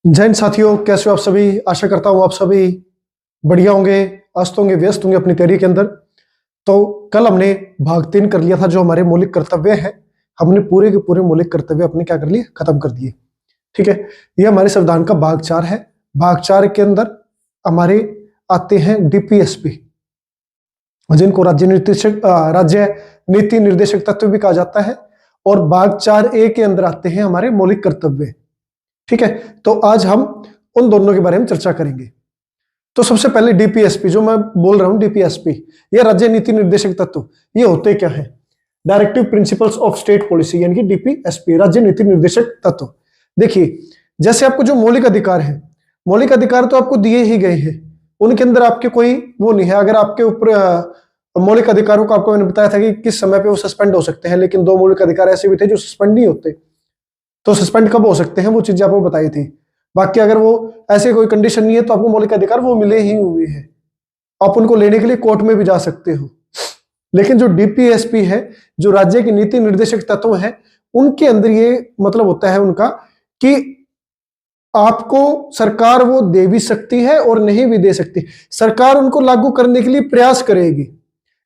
जय हिंद साथियों, कैसे हो आप सभी। आशा करता हूँ आप सभी बढ़िया होंगे। आज तो होंगे, व्यस्त होंगे अपनी तैयारी के अंदर। तो कल हमने भाग 3 कर लिया था, जो हमारे मौलिक कर्तव्य है। हमने पूरे के पूरे मौलिक कर्तव्य अपने क्या कर लिए, खत्म कर दिए। ठीक है, ये हमारे संविधान का भाग 4 है। भाग 4 के अंदर हमारे आते हैं डीपीएसपी, जिनको राज्य नीति निर्देशक तत्व भी कहा जाता है। और भाग 4A के अंदर आते हैं हमारे मौलिक कर्तव्य। ठीक है, तो आज हम उन दोनों के बारे में चर्चा करेंगे। तो सबसे पहले डीपीएसपी, जो मैं बोल रहा हूं डीपीएसपी, ये राज्य नीति निर्देशक तत्व, ये होते क्या है? Directive principles of state policy, यानी कि डीपीएसपी, राज्य नीति निर्देशक तत्व। देखिए, जैसे आपको जो मौलिक अधिकार है, मौलिक अधिकार तो आपको दिए ही गए हैं, उनके अंदर आपके कोई वो नहीं है। अगर आपके ऊपर मौलिक अधिकारों को आपको मैंने बताया था कि किस समय पे वो सस्पेंड हो सकते हैं, लेकिन 2 मौलिक अधिकार ऐसे भी थे जो सस्पेंड नहीं होते। तो सस्पेंड कब हो सकते हैं, वो चीजें आपको बताई थी। बाकी अगर वो ऐसे कोई कंडीशन नहीं है तो आपको मौलिक अधिकार वो मिले ही हुए हैं, आप उनको लेने के लिए कोर्ट में भी जा सकते हो। लेकिन जो डीपीएसपी है, जो राज्य की नीति निर्देशक तत्व है, उनके अंदर ये मतलब होता है उनका कि आपको सरकार वो दे भी सकती है और नहीं भी दे सकती। सरकार उनको लागू करने के लिए प्रयास करेगी।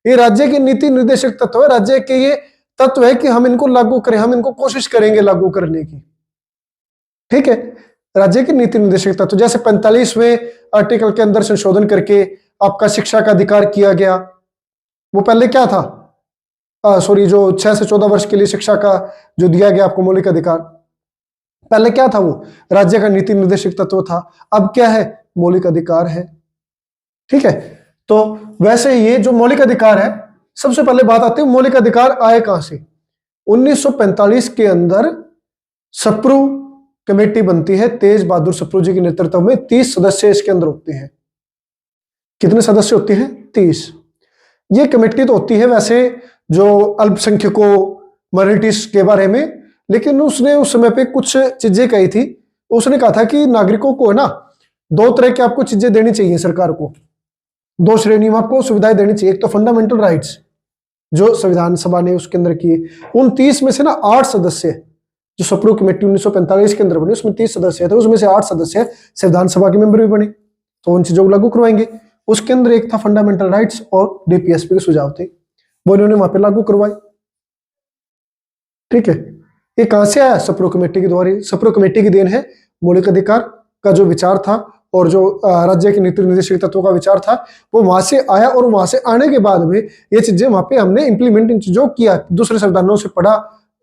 ये राज्य की नीति निर्देशक तत्व है, राज्य के ये तत्व है कि हम इनको लागू करें, हम इनको कोशिश करेंगे लागू करने की। ठीक है, राज्य की नीति निर्देशक तत्व, जैसे 45वें आर्टिकल के अंदर संशोधन करके आपका शिक्षा का अधिकार किया गया। वो पहले क्या था, सॉरी, जो 6 से 14 वर्ष के लिए शिक्षा का जो दिया गया आपको मौलिक अधिकार, पहले क्या था? वो राज्य का नीति निर्देशक तत्व था। अब क्या है? मौलिक अधिकार है। ठीक है, तो वैसे ये जो मौलिक अधिकार है, सबसे पहले बात आती है मौलिक अधिकार आए कहां से। 1945 के अंदर सप्रू कमेटी बनती है, तेज बहादुर सप्रू जी के नेतृत्व में। 30 सदस्य इसके अंदर होते हैं। कितने सदस्य होते हैं? 30। ये कमेटी तो होती है वैसे जो अल्पसंख्यकों, माइनॉरिटीज के बारे में, लेकिन उसने उस समय पे कुछ चीजें कही थी। उसने कहा था कि नागरिकों को है ना, 2 तरह की आपको चीजें देनी चाहिए सरकार को, 2 श्रेणी में आपको सुविधाएं देनी चाहिए। एक तो फंडामेंटल राइट्स, जो संविधान सभा ने उसके अंदर किए। उन 30 में से ना 8 सदस्य, जो सप्रू कमेटी 1945 के अंदर बनी, उसमें 30 सदस्य थे, उसमें से 8 सदस्य संविधान सभा के मेंबर भी बने, तो उन चीजों को लागू करवाएंगे। उसके अंदर एक था फंडामेंटल राइट्स, और डीपीएसपी के सुझाव थे, वो इन्होंने वहां पे लागू करवाए। ठीक है, ये कहां से आया? सप्रू कमेटी के द्वारा। सप्रू कमेटी की देन है। मौलिक अधिकार का जो विचार था और जो राज्य के नीति निर्देशक तत्वों का विचार था, वो वहां से आया। और वहां से आने के बाद में ये चीजें वहां पे हमने इंप्लीमेंट इन चीजों किया, दूसरे संविधानों से पढ़ा,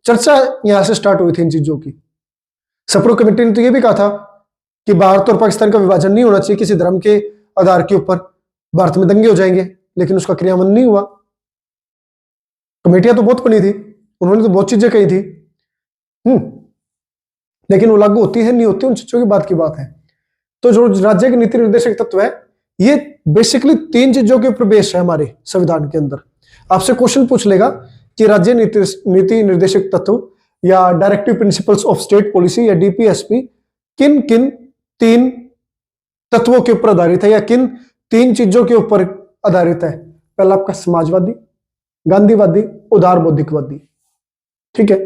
चर्चा यहां से स्टार्ट हुई थी इन चीजों की। सप्रू कमेटी ने तो ये भी कहा था कि भारत और पाकिस्तान का विभाजन नहीं होना चाहिए किसी धर्म के आधार के ऊपर, भारत में दंगे हो जाएंगे, लेकिन उसका क्रियान्वयन नहीं हुआ। कमेटियां तो बहुत बनी थी, उन्होंने तो बहुत चीजें कही थी, लेकिन वो लागू होती है नहीं होती, उन चीजों की बात है। तो जो राज्य के नीति निर्देशक तत्व है, ये बेसिकली 3 चीजों के ऊपर बेस है हमारे संविधान के अंदर। आपसे क्वेश्चन पूछ लेगा कि राज्य नीति निर्देशक तत्व या directive principles of state policy या डीपीएसपी किन किन 3 तत्वों के ऊपर आधारित है, या किन 3 चीजों के ऊपर आधारित है? पहला आपका समाजवादी, गांधीवादी, उदार बौद्धिकवादी। ठीक है,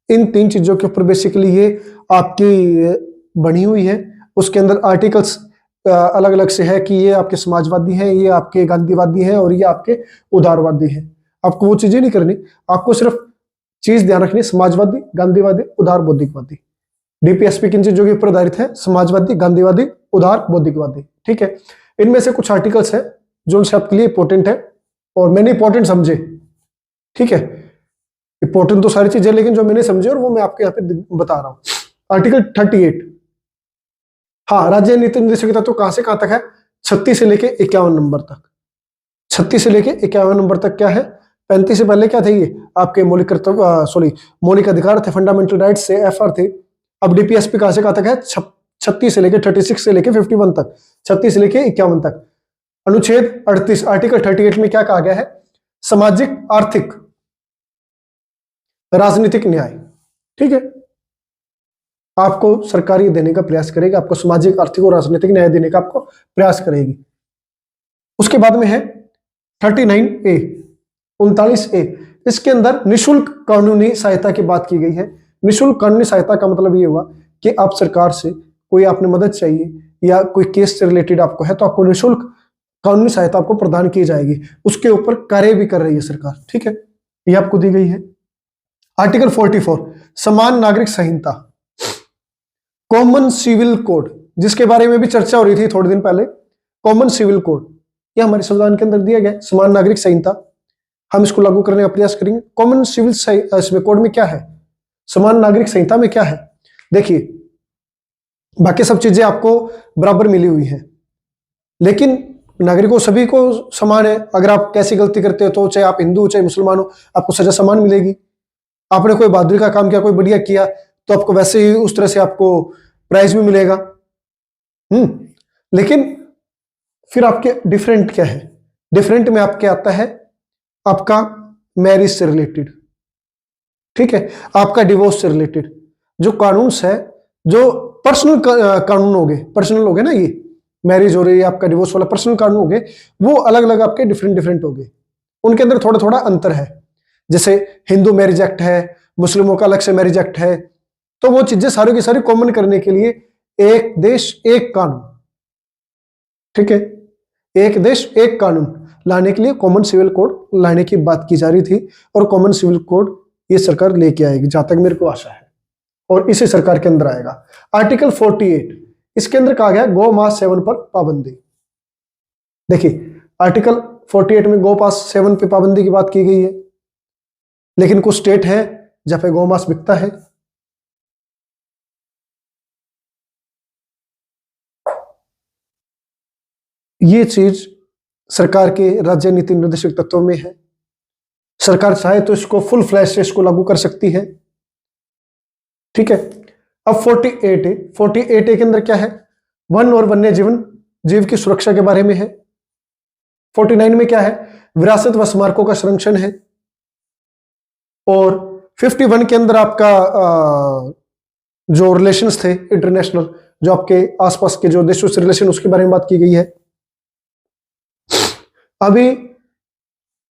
इन 3 चीजों के ऊपर बेसिकली ये आपकी बनी हुई है। उसके अंदर आर्टिकल्स अलग अलग से है कि ये आपके समाजवादी हैं, ये आपके गांधीवादी हैं, और ये आपके उदारवादी हैं। आपको वो चीजें नहीं करनी, आपको सिर्फ चीज ध्यान रखनी, समाजवादी, गांधीवादी, उदार बौद्धिकवादी। डीपीएसपी किन चीजों के ऊपर आधारित है? समाजवादी, गांधीवादी, उदार बौद्धिकवादी। ठीक है, इनमें से कुछ आर्टिकल्स है जो उनसे आपके लिए इंपॉर्टेंट है, और मैंने इंपॉर्टेंट समझे। ठीक है, इंपॉर्टेंट तो सारी चीजें, लेकिन जो मैंने समझे और वो मैं आपको यहाँ पे बता रहा हूं। आर्टिकल 38, हाँ, राज्य नीति निर्देशक तत्व कहां से कहां तक है? 36 से लेके 51 नंबर तक। 36 से लेके 51 नंबर तक क्या है? 35 से पहले क्या थे? ये आपके मौलिक कर्तव्य, सॉरी, मौलिक अधिकार थे, फंडामेंटल राइट्स से एफआर थे। अब डीपीएसपी कहां से कहां तक है? 36 से लेके 36 से लेके 51 तक, 36 से लेके 51 तक। अनुच्छेद 38 आर्टिकल 38 में क्या कहा गया है? सामाजिक, आर्थिक, राजनीतिक न्याय। ठीक है, आपको सरकारी देने का प्रयास करेगी, आपको सामाजिक, आर्थिक और राजनीतिक न्याय देने का आपको प्रयास करेगी। उसके बाद में है 39A, 39A, इसके अंदर निशुल्क कानूनी सहायता की बात की गई है। निशुल्क कानूनी सहायता का मतलब ये हुआ कि आप सरकार से कोई आपने मदद चाहिए या कोई केस से रिलेटेड आपको है, तो आपको निःशुल्क कानूनी सहायता आपको प्रदान की जाएगी। उसके ऊपर कार्य भी कर रही है सरकार, ठीक है, ये आपको दी गई है। आर्टिकल 44 समान नागरिक संहिता, कॉमन सिविल कोड, जिसके बारे में भी चर्चा हो रही थी थोड़े दिन पहले। कॉमन सिविल कोड ये हमारे संविधान के अंदर दिया गया, समान नागरिक संहिता, हम इसको लागू करने का प्रयास करेंगे। कॉमन सिविल कोड में क्या है, समान नागरिक संहिता में क्या है, देखिए बाकी सब चीजें आपको बराबर मिली हुई है, लेकिन नागरिकों सभी को समान है। अगर आप कैसी गलती करते हो तो चाहे आप हिंदू हो चाहे मुसलमान हो, आपको सजा समान मिलेगी। आपने कोई बहादुरी का काम किया, कोई बढ़िया किया, तो आपको वैसे ही उस तरह से आपको प्राइज भी मिलेगा। लेकिन फिर आपके डिफरेंट क्या है, डिफरेंट में आपके आता है आपका मैरिज से रिलेटेड, ठीक है, आपका डिवोर्स से रिलेटेड जो कानून है, जो पर्सनल कानून हो गए, पर्सनल हो गए ना, ये मैरिज हो रही है, आपका डिवोर्स वाला पर्सनल कानून हो गए, वो अलग अलग आपके डिफरेंट हो गए। उनके अंदर थोड़ा थोड़ा अंतर है, जैसे हिंदू मैरिज एक्ट है, मुस्लिमों का अलग से मैरिज एक्ट है, तो वो चीजें सारी की सारी कॉमन करने के लिए एक देश एक कानून, ठीक है, एक देश एक कानून लाने के लिए कॉमन सिविल कोड लाने की बात की जा रही थी, और कॉमन सिविल कोड ये सरकार लेके आएगी, जहां तक मेरे को आशा है, और इसी सरकार के अंदर आएगा। आर्टिकल 48 इसके अंदर कहा गया गौ मास सेवन पर पाबंदी। देखिए आर्टिकल 48 में गौ मास सेवन पे पाबंदी की बात की गई है, लेकिन कुछ स्टेट है जहां पे गौ मास बिकता है। ये चीज सरकार के राज्य नीति निर्देशक तत्वों में है, सरकार चाहे तो इसको फुल फ्लैश से इसको लागू कर सकती है, ठीक है। अब 48A के अंदर क्या है, वन और वन्य जीव की सुरक्षा के बारे में है। 49 में क्या है, विरासत व स्मारकों का संरक्षण है। और 51 के अंदर आपका जो रिलेशंस थे इंटरनेशनल, जो आपके आसपास के जो देशों से रिलेशन, उसके बारे में बात की गई है। अभी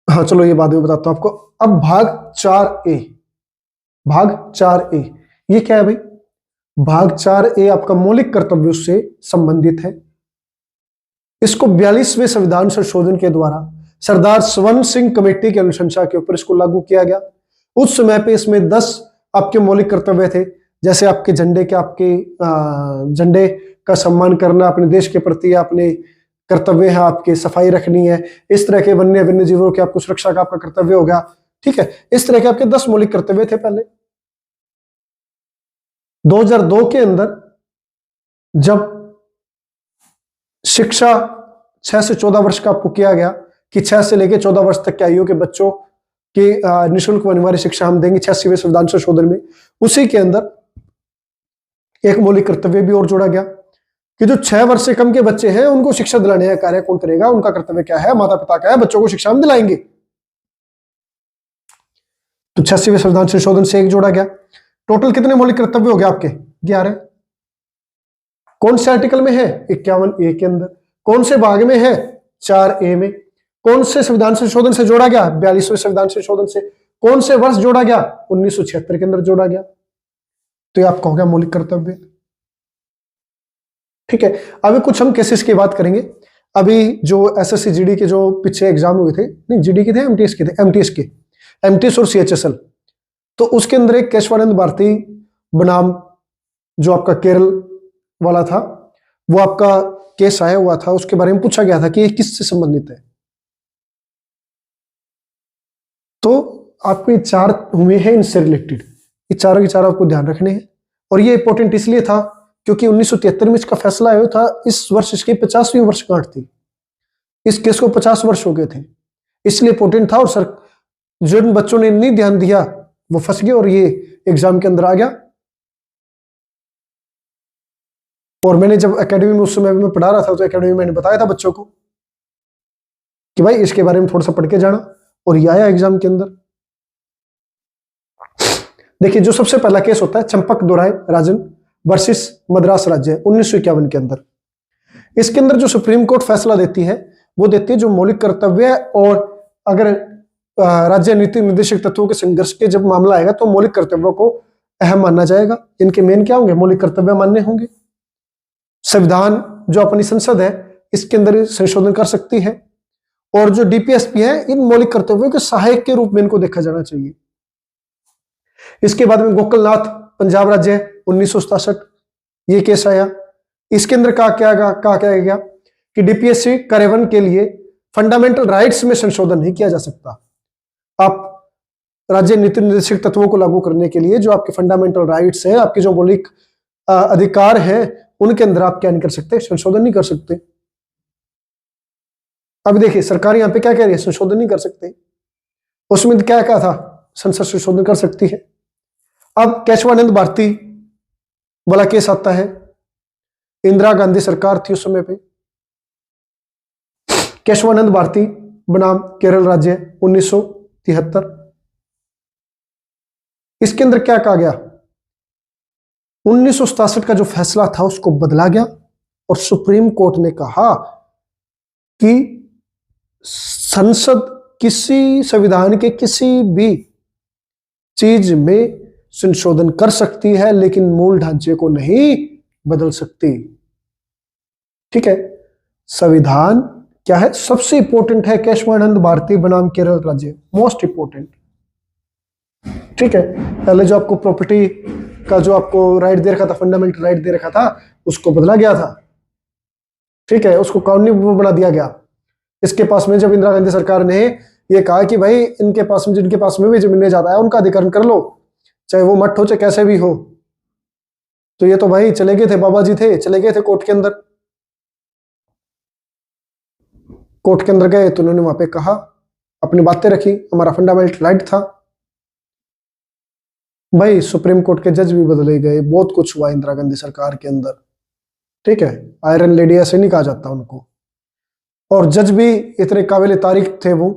हाँ चलो ये बाद में बताता हूं आपको। अब भाग 4A ये क्या है भाई, भाग 4A आपका मौलिक कर्तव्यों से संबंधित है। इसको 42वें संविधान संशोधन के द्वारा सरदार स्वर्ण सिंह कमेटी की अनुशंसा के ऊपर इसको लागू किया गया। उस समय पे इसमें 10 आपके मौलिक कर्तव्य थे, जैसे आपके झंडे के, आपके झंडे का सम्मान करना, अपने देश के प्रति अपने कर्तव्य है, आपकी सफाई रखनी है, इस तरह के वन्य जीवों की आपको सुरक्षा का आपका कर्तव्य होगा, ठीक है। इस तरह के आपके 10 मौलिक कर्तव्य थे पहले। 2002 के अंदर जब शिक्षा 6 से 14 वर्ष का आपको किया गया कि 6 से लेकर 14 वर्ष तक की आयु के बच्चों की निःशुल्क अनिवार्य शिक्षा हम देंगे 86वें संविधान संशोधन में, उसी के अंदर एक मौलिक कर्तव्य भी और जोड़ा गया कि जो 6 वर्ष से कम के बच्चे हैं उनको शिक्षा दिलाने का कार्य कौन करेगा, उनका कर्तव्य क्या है, माता पिता का है, बच्चों को शिक्षा हम दिलाएंगे। तो 86वें संविधान संशोधन से एक जोड़ा गया। टोटल कितने मौलिक कर्तव्य हो गए आपके, 11। कौन से आर्टिकल में है, 51A के अंदर। कौन से भाग में है, 4A में। कौन से संविधान संशोधन से जोड़ा गया, 42वें संविधान संशोधन से। कौन से वर्ष जोड़ा गया, 1976 के अंदर जोड़ा गया। तो ये आपका हो गया मौलिक कर्तव्य, ठीक है। अभी कुछ हम केसेस की बात करेंगे। अभी जो एसएससी जीडी के जो पीछे एग्जाम हुए थे, नहीं जीडी के थे, एमटीएस और सीएचएसएल, तो उसके अंदर एक केशवानंद भारती बनाम जो आपका केरल वाला था, वो आपका केस आया हुआ था, उसके बारे में पूछा गया था कि ये किससे संबंधित है। तो आपके 4 हुए हैं इनसे रिलेटेड, ये चारों के चारों आपको ध्यान रखने हैं। और ये इंपॉर्टेंट इसलिए था क्योंकि 1973 में इसका फैसला आया था, इस वर्ष इसकी 50वीं वर्षगांठ थी, इस केस को 50 वर्ष हो गए थे, इसलिए इंपॉर्टेंट था। और सर जिन बच्चों ने नहीं ध्यान दिया वो फंस गए और ये एग्जाम के अंदर आ गया। और मैंने जब एकेडमी में उस समय मैं पढ़ा रहा था, तो एकेडमी में मैंने बताया था बच्चों को कि भाई इसके बारे में थोड़ा सा पढ़ के जाना, और ये आया एग्जाम के अंदर। देखिए जो सबसे पहला केस होता है चंपक दोराय राजन वर्सेस मद्रास राज्य 1951 के अंदर। इसके अंदर जो सुप्रीम कोर्ट फैसला देती है वो देती है जो मौलिक कर्तव्य, और अगर राज्य नीति निर्देशक तत्वों के संघर्ष के जब मामला आएगा तो मौलिक कर्तव्यों को अहम माना जाएगा। इनके मेन क्या होंगे, मौलिक कर्तव्य मान्य होंगे। संविधान जो अपनी संसद है इसके अंदर संशोधन कर सकती है। और जो डीपीएसपी है इन मौलिक कर्तव्यों के सहायक के रूप में इनको देखा जाना चाहिए। इसके बाद में गोकुलनाथ पंजाब राज्य 1967 ये केस आया। इसके अंदर कहा गया कि डीपीएससी कार्यान्वयन के लिए फंडामेंटल राइट्स में संशोधन नहीं किया जा सकता। आप राज्य नीति निर्देशक तत्वों को लागू करने के लिए जो आपके फंडामेंटल राइट्स है, आपके जो मौलिक अधिकार है, उनके अंदर आप क्या नहीं कर सकते, संशोधन नहीं कर सकते। अब देखिए सरकार यहां पे क्या कह रही है, संशोधन नहीं कर सकते। उसमें क्या कहा था, संसद संशोधन कर सकती है। अब केशवानंद भारती वाला केस आता है, इंदिरा गांधी सरकार थी उस समय पे। केशवानंद भारती बनाम केरल राज्य 1973। इसके अंदर क्या कहा गया, 1967 का जो फैसला था उसको बदला गया और सुप्रीम कोर्ट ने कहा कि संसद किसी संविधान के किसी भी चीज में संशोधन कर सकती है लेकिन मूल ढांचे को नहीं बदल सकती। ठीक है, संविधान क्या है, सबसे इंपॉर्टेंट है केशवानंद भारती बनाम केरल राज्य, मोस्ट इंपॉर्टेंट। ठीक है, पहले जो आपको प्रॉपर्टी का जो आपको राइट दे रखा था, फंडामेंटल राइट दे रखा था, उसको बदला गया था। ठीक है, उसको कानूनी बना दिया गया। इसके पास में जब इंदिरा गांधी सरकार ने ये कहा कि भाई इनके पास में, जिनके पास में भी जमीनें ज्यादा है उनका अधिकरण कर लो, चाहे वो मठ हो चाहे कैसे भी हो। तो ये तो भाई चले गए थे, बाबा जी थे, चले गए थे कोर्ट के अंदर। कोर्ट के अंदर गए तो उन्होंने वहां पे कहा, अपनी बातें रखी, हमारा फंडामेंटल राइट था। भाई सुप्रीम कोर्ट के जज भी बदले गए, बहुत कुछ हुआ इंदिरा गांधी सरकार के अंदर। ठीक है, आयरन लेडी ऐसे नहीं कहा जाता उनको। और जज भी इतने काबिल तारीफ थे वो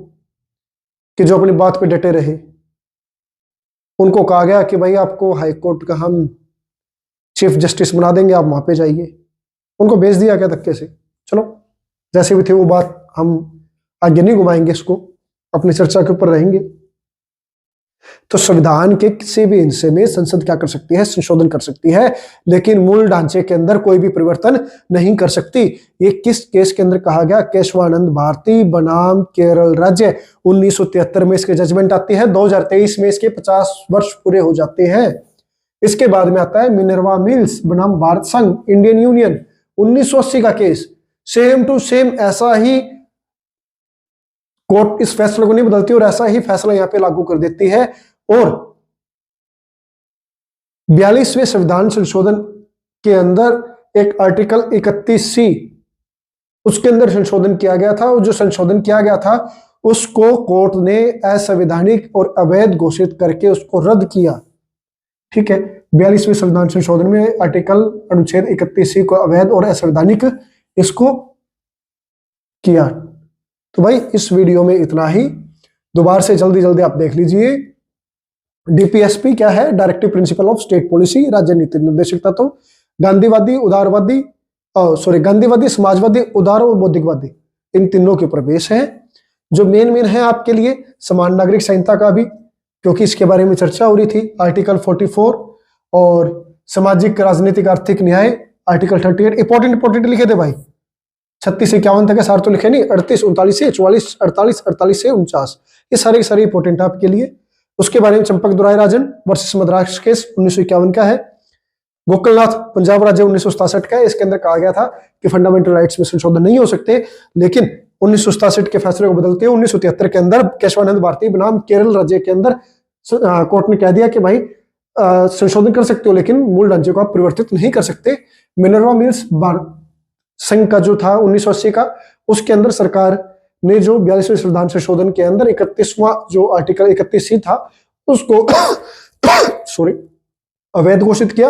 कि जो अपनी बात पे डटे रहे। उनको कहा गया कि भाई आपको हाई कोर्ट का हम चीफ जस्टिस बना देंगे, आप वहां पे जाइए। उनको भेज दिया गया धक्के से। चलो जैसे भी थे वो बात हम आगे नहीं घुमाएंगे, इसको अपनी चर्चा के ऊपर रहेंगे। तो संविधान के किसी भी हिस्से में संसद क्या कर सकती है, संशोधन कर सकती है, लेकिन मूल ढांचे के अंदर कोई भी परिवर्तन नहीं कर सकती। ये किस केस के अंदर कहा गया, केशवानंद भारती बनाम केरल राज्य 1973 में इसकी जजमेंट आती है। 2023 में इसके 50 वर्ष पूरे हो जाते हैं। इसके बाद में आता है मिनर्वा मिल्स बनाम भारत संघ इंडियन यूनियन 1980 का केस। सेम टू सेम ऐसा ही कोर्ट इस फैसले को नहीं बदलती और ऐसा ही फैसला यहां पे लागू कर देती है। और 42वें संविधान संशोधन के अंदर एक आर्टिकल 31C उसके अंदर संशोधन किया गया था, और जो संशोधन किया गया था उसको कोर्ट ने असंवैधानिक और अवैध घोषित करके उसको रद्द किया। ठीक है, 42वें संविधान संशोधन में आर्टिकल अनुच्छेद 31C को अवैध और असंवैधानिक इसको किया। तो भाई इस वीडियो में इतना ही। दोबारा से जल्दी जल्दी आप देख लीजिए। डीपीएसपी क्या है, directive principle of state policy, राज्य नीति निर्देशक तत्व, गांधीवादी उदारवादी गांधीवादी समाजवादी उदार और बौद्धिकवादी, इन तीनों के प्रवेश हैं। जो मेन है आपके लिए समान नागरिक संहिता का भी, क्योंकि इसके बारे में चर्चा हो रही थी, आर्टिकल 44, और सामाजिक राजनीतिक आर्थिक न्याय आर्टिकल 38। इंपॉर्टेंट लिखे थे भाई, 36 से 51 तक है, सार तो लिखे नहीं, 38 39 से 44 48 48 से 49, ये सारे के सारे इंपॉर्टेंट है आपके लिए। उसके बारे में चंपक दुराय राजन वर्सेस मद्रास केस 1951 का है। गोकुलनाथ पंजाब राज्य 1967 का है। इसके अंदर कहा गया था कि फंडामेंटल राइट्स में संशोधन नहीं हो सकते, लेकिन 1967 के फैसले को बदलते हुए 1973 के अंदर केशवानंद भारती बनाम केरल राज्य के अंदर कोर्ट ने कह दिया कि भाई संशोधन कर सकते हो लेकिन मूल ढांचे को आप परिवर्तित नहीं कर सकते। मिनर्वा मिल्स संघ का जो था 1980 का, उसके अंदर सरकार ने जो 42वें संविधान संशोधन के अंदर 31वां जो आर्टिकल 31C था उसको अवैध घोषित किया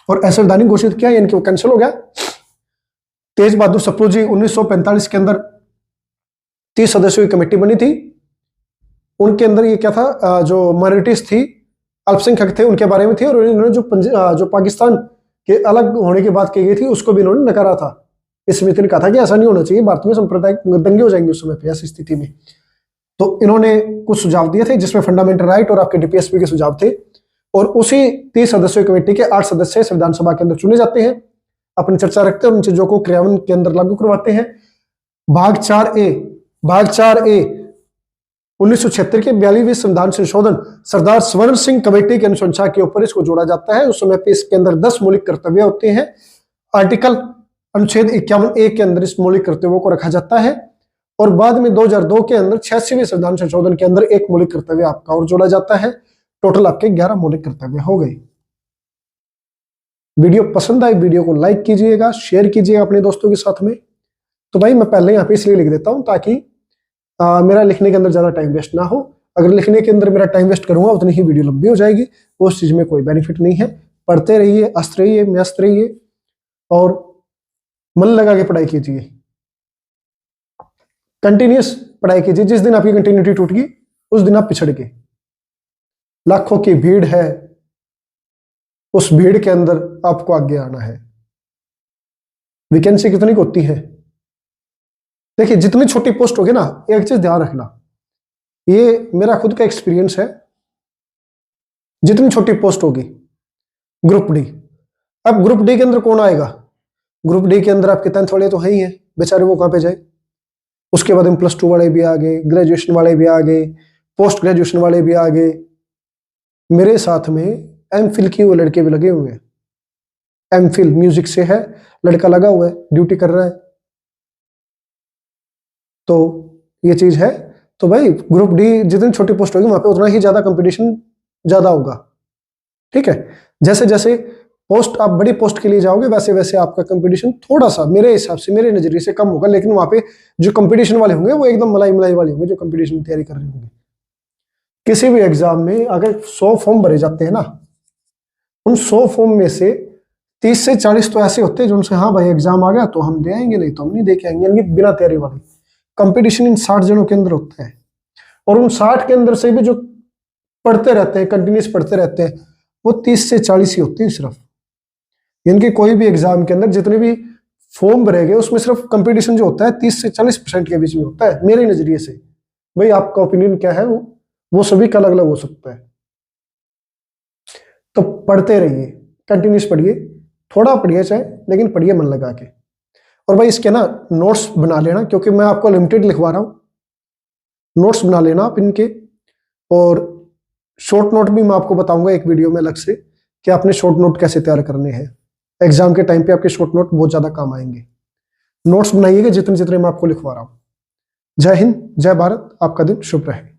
और असंवैधानिक घोषित किया, यानी कि वो कैंसिल हो गया। तेज बहादुर सप्रू जी 1945 के अंदर 30 सदस्यों की कमेटी बनी थी। उनके अंदर ये क्या था, जो माइनॉरिटीज थी, अल्पसंख्यक थे, उनके बारे में थी, और इन्होंने जो पाकिस्तान के अलग होने की बात की गई थी उसको भी इन्होंने नकारा था। इस समिति ने कहा था कि ऐसा नहीं होना चाहिए, भारत में सांप्रदायिक दंगे हो जाएंगे उस समय पे, ऐसी स्थिति में। तो इन्होंने कुछ सुझाव दिए थे जिसमें फंडामेंटल राइट और आपके डीपीएसपी के सुझाव थे, और उसी 30 सदस्यों कमेटी के 8 सदस्य संविधान सभा के अंदर चुने जाते हैं। अपनी चर्चा रखते हैं, उन चीजों को क्रियान्वयन के अंदर लागू करवाते हैं। भाग 4A, भाग 4A 1976 के 42वें संविधान संशोधन सरदार स्वर्ण सिंह कमेटी की अनुशंसा के ऊपर इसको जोड़ा जाता है। उस समय पे इसके अंदर 10 मौलिक कर्तव्य होते हैं। आर्टिकल अनुच्छेद 51A के अंदर इस मौलिक कर्तव्यों को रखा जाता है और बाद में 2002 के अंदर 86वें संविधान संशोधन के अंदर एक मौलिक कर्तव्य आपका और जोड़ा जाता है। टोटल आपके 11 मौलिक कर्तव्य हो गए। वीडियो पसंद आई, वीडियो को लाइक कीजिएगा, शेयर कीजिएगा अपने दोस्तों के साथ में। तो भाई मैं पहले यहाँ पे इसलिए लिख देता हूं ताकि मेरा लिखने के अंदर ज्यादा टाइम वेस्ट ना हो। अगर लिखने के अंदर मेरा टाइम वेस्ट करूंगा उतनी ही वीडियो लंबी हो जाएगी, उस चीज में कोई बेनिफिट नहीं है। पढ़ते रहिए, हंसते रहिए, मस्त रहिए और मन लगा के पढ़ाई कीजिए, कंटिन्यूस पढ़ाई कीजिए। जिस दिन आपकी कंटिन्यूटी टूट गई उस दिन आप पिछड़ गए। लाखों की भीड़ है, उस भीड़ के अंदर आपको आगे आना है। वैकेंसी कितनी होती है? देखिए जितनी छोटी पोस्ट होगी ना, एक चीज ध्यान रखना, ये मेरा खुद का एक्सपीरियंस है। जितनी छोटी पोस्ट होगी, ग्रुप डी, अब ग्रुप डी के अंदर कौन आएगा? ग्रुप डी के अंदर आपके 10th वाले तो है ही है, बेचारे वो कहां पे जाए। उसके बाद में +2 वाले भी आ गए, ग्रेजुएशन वाले भी आ गए, पोस्ट ग्रेजुएशन वाले भी आ गए। मेरे साथ में एमफिल की वो लड़के भी लगे हुए हैं। एमफिल म्यूजिक से है, लड़का लगा हुआ है, ड्यूटी कर रहा है। तो ये चीज है। तो भाई ग्रुप डी जितनी छोटी पोस्ट होगी वहां पे उतना ही ज्यादा कंपटीशन ज्यादा होगा। ठीक है, जैसे जैसे पोस्ट आप बड़ी पोस्ट के लिए जाओगे वैसे वैसे आपका कंपटीशन थोड़ा सा मेरे हिसाब से, मेरे नजरिए से कम होगा। लेकिन वहां पे जो कंपटीशन वाले होंगे वो एकदम मलाई मलाई वाले होंगे, जो कंपटीशन तैयारी कर रहे होंगे। किसी भी एग्जाम में अगर 100 फॉर्म भरे जाते हैं ना, उन 100 फॉर्म में से 30 से 40 तो ऐसे होते हैं जो उनसे हाँ भाई एग्जाम आ गया तो हम दे आएंगे, नहीं तो हम नहीं दे के आएंगे, यानी बिना तैयारी वाले। कंपटीशन इन 60 जनों के अंदर होता है और उन 60 के अंदर से भी जो पढ़ते रहते हैं, कंटिन्यूस पढ़ते रहते हैं, वो 30 से 40 ही होते हैं सिर्फ। इनके कोई भी एग्जाम के अंदर जितने भी फॉर्म भरे गए उसमें सिर्फ कंपटीशन जो होता है 30 से 40% के बीच में होता है, मेरे नजरिए से। भाई आपका ओपिनियन क्या है वो सभी का अलग अलग हो सकता है। तो पढ़ते रहिए, कंटिन्यूस पढ़िए, थोड़ा पढ़िए चाहे, लेकिन पढ़िए मन लगा के। और भाई इसके ना नोट्स बना लेना, क्योंकि मैं आपको लिमिटेड लिखवा रहा हूं। नोट्स बना लेना आप इनके, और शॉर्ट नोट भी मैं आपको बताऊंगा एक वीडियो में अलग से कि आपने शॉर्ट नोट कैसे तैयार करने हैं। एग्जाम के टाइम पे आपके शॉर्ट नोट बहुत ज्यादा काम आएंगे। नोट्स बनाइएगा जितने जितने मैं आपको लिखवा रहा हूं। जय हिंद, जय भारत, आपका दिन शुभ रहे।